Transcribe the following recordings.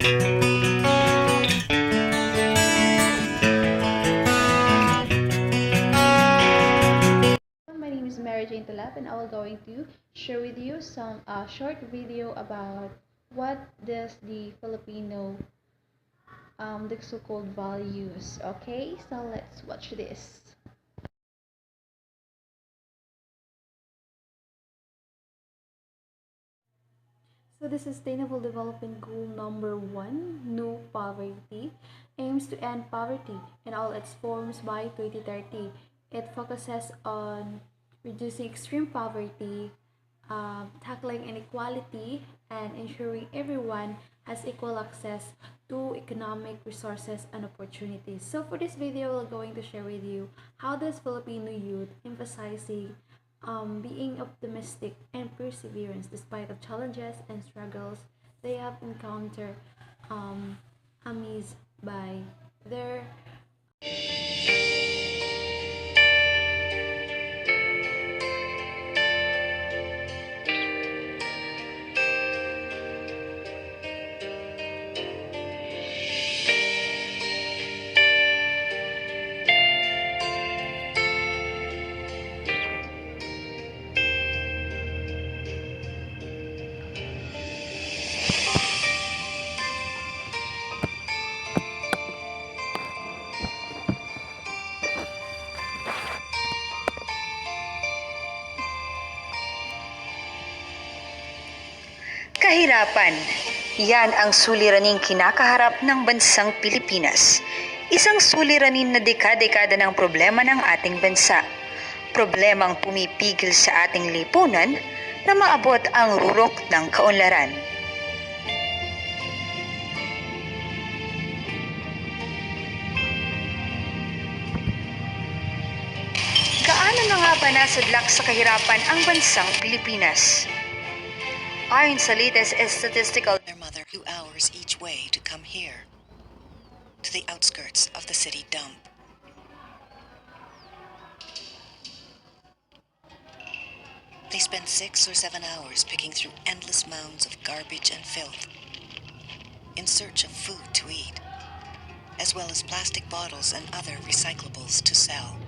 My name is Mary Jane Talap, and I will going to share with you some short video about what does the Filipino the so-called values. Okay, so let's watch this. So the Sustainable Development Goal number 1, no poverty, aims to end poverty in all its forms by 2030. It focuses on reducing extreme poverty, tackling inequality, and ensuring everyone has equal access to economic resources and opportunities. So for this video, we're going to share with you how does Filipino youth emphasizing being optimistic and perseverance despite of challenges and struggles they have encountered amazed by their Kahirapan. Yan ang suliraning kinakaharap ng bansang Pilipinas. Isang suliranin na dekada-dekada ng problema ng ating bansa. Problemang pumipigil sa ating lipunan na maabot ang rurok ng kaunlaran. Gaano na nga ba nasadlak sa kahirapan ang bansang Pilipinas? Ayon sa latest statistical, their mother 2 hours each way to come here, to the outskirts of the city dump. They spend 6 or 7 hours picking through endless mounds of garbage and filth in search of food to eat, as well as plastic bottles and other recyclables to sell.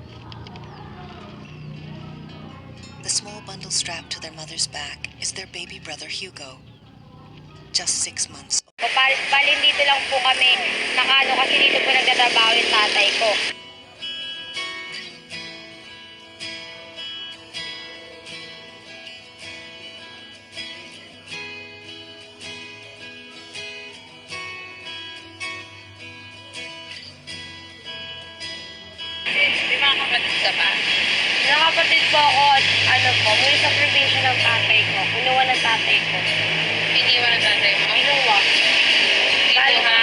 The small bundle strapped to their mother's back is their baby brother Hugo, just 6 months. Bali dito lang po kami nakaano kasi dito po nagtatrabaho yung tatay ko. May mga kapatid ka ba? Nakapatid po ako at ano po, muli sa probinsya ng tatay ko. Kinuha ng tatay ko. Iniwan ng tatay mo? Kinuha. Bali, Kinuha?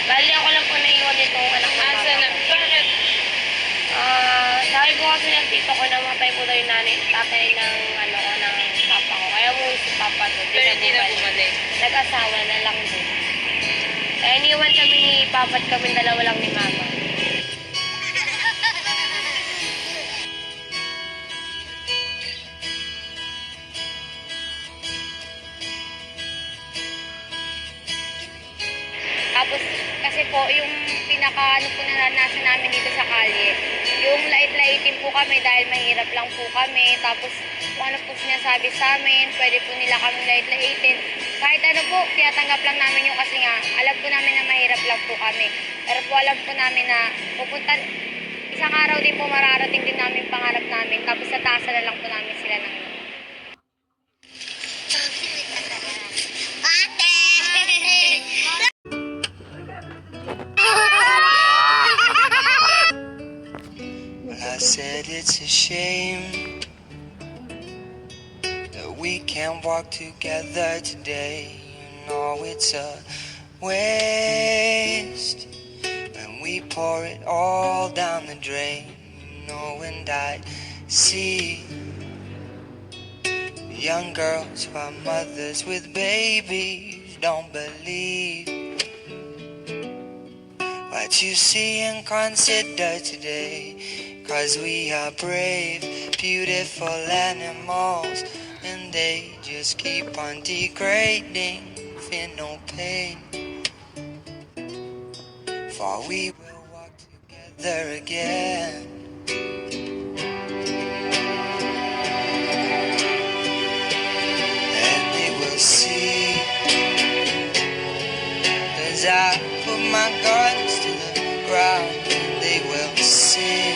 bali ako lang po naiwan ditong anak ng Asa mama na? ko. Bakit? Sabi po kasi ng tito ko namatay po daw yung tatay ng ano ko, ng papa ko. Kaya muli si papa doon. Pero hindi na bumalik. Nag-asawa na lang doon. Kaya iniwan kami ni papa at kami dalawa lang ni mama. Tapos, kasi po, yung pinaka, po naranasan namin dito sa kalye, yung lait-laitin po kami dahil mahirap lang po kami. Tapos, kung ano po sinasabi sa amin, pwede po nila kami lait-laitin. Kahit ano po, tinatanggap lang namin yung kasi nga, alam po namin na mahirap lang po kami. Pero po alam po namin na isang araw din po mararating din namin pangarap namin. Tapos, nataasan na lang po namin sila ng I said it's a shame that we can't walk together today. You know it's a waste when we pour it all down the drain. You know, and I see young girls who are mothers with babies don't believe what you see and consider today. 'Cause we are brave, beautiful animals, and they just keep on degrading, feel no pain. for we will walk together again. And they will see, as I put my guns to the ground, and they will see.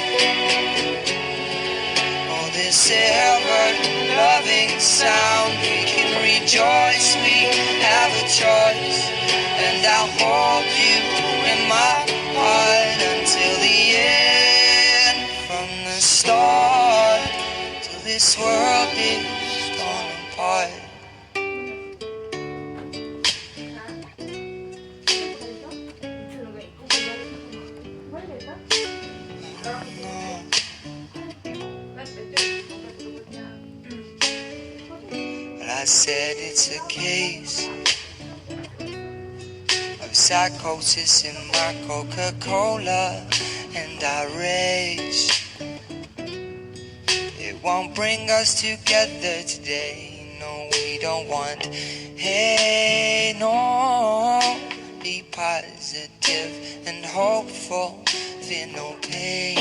Oh, this ever-loving sound, we can rejoice, we have a choice, and I'll hold you in my heart until the end. From the start till this world is torn apart. But I said it's a case of psychosis in my Coca-Cola, and I rage. It won't bring us together today. No, we don't want. Hey, no. Be positive and hopeful. Feel no pain.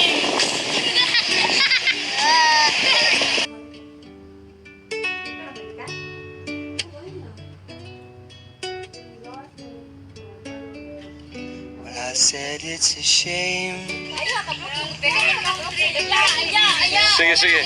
Well, I said it's a shame. Sige, sige.